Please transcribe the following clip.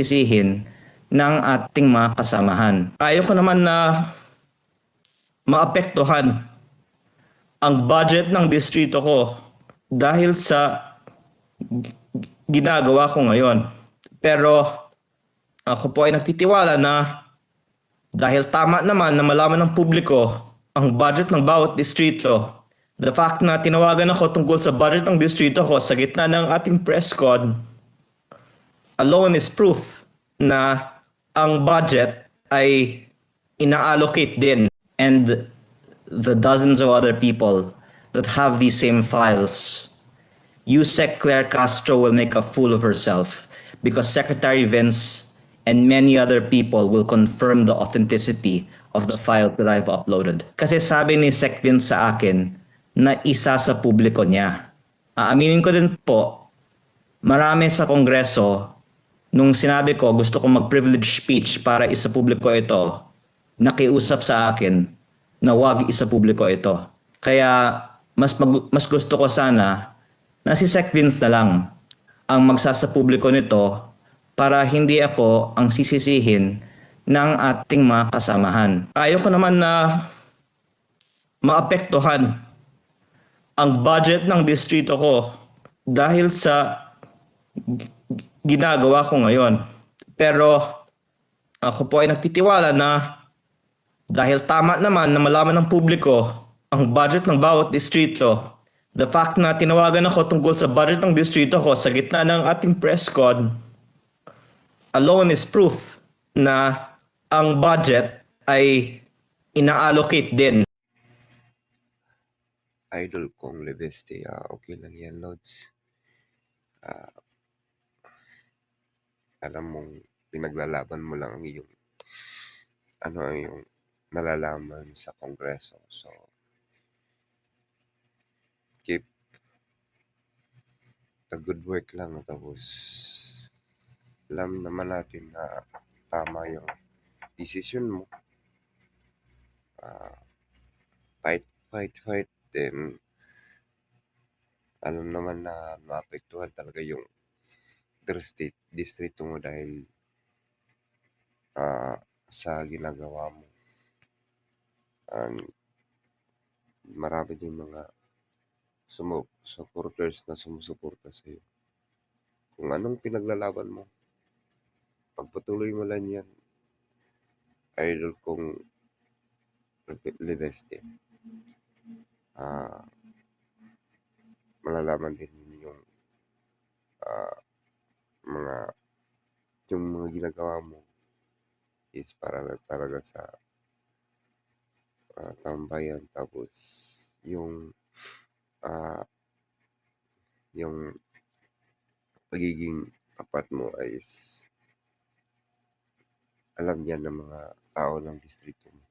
sisihin ng ating mga kasamahan. Ayoko naman na maapektuhan ang budget ng distrito ko dahil sa ginagawa ko ngayon. Pero ako po ay nagtitiwala na dahil tama naman na malaman ng publiko ang budget ng bawat distrito, the fact na tinawagan ako tungkol sa budget ng distrito ko sa gitna ng ating press con alone is proof na ang budget ay ina-allocate din, and the dozens of other people that have these same files. Yusek Claire Castro will make a fool of herself because Secretary Vince and many other people will confirm the authenticity of the file that I've uploaded. Kasi sabi ni Sec Vince sa akin na isa sa publiko niya. Aaminin ko din po, marami sa Kongreso, nung sinabi ko gusto kong mag-privilege speech para isa publiko ito, nakiusap sa akin na wag isa publiko ito. Kaya mas gusto ko sana na si Sec Vince na lang ang magsasapubliko nito para hindi ako ang sisisihin ng ating mga kasamahan. Ayoko naman na maapektuhan ang budget ng distrito ko dahil sa ginagawa ko ngayon. Pero ako po ay nagtitiwala na dahil tama naman na malaman ng publiko ang budget ng bawat distrito, the fact na tinawagan ako tungkol sa budget ng distrito ko sa gitna ng ating press con alone is proof na ang budget ay ina-allocate din. Idol kong Leveste, okay lang yan, Lods. Alam mong pinaglalaban mo lang ang iyong nalalaman sa Kongreso. So, keep the good work lang. Tapos, alam naman natin na tama yung decision mo. Fight. Then, alam naman na maapektuhan talaga yung distrito mo dahil sa ginagawa mo. And marami din mga supporters na sumusuporta sa iyo. Kung anong pinaglalaban mo, pagpatuloy mo lang yan, idol kong Leveste. Malalaman din yung mga ginagawa mo is para lang talaga sa tambayan. Tapos yung pagiging tapat mo ay alam yan ng mga tao ng distrito mo.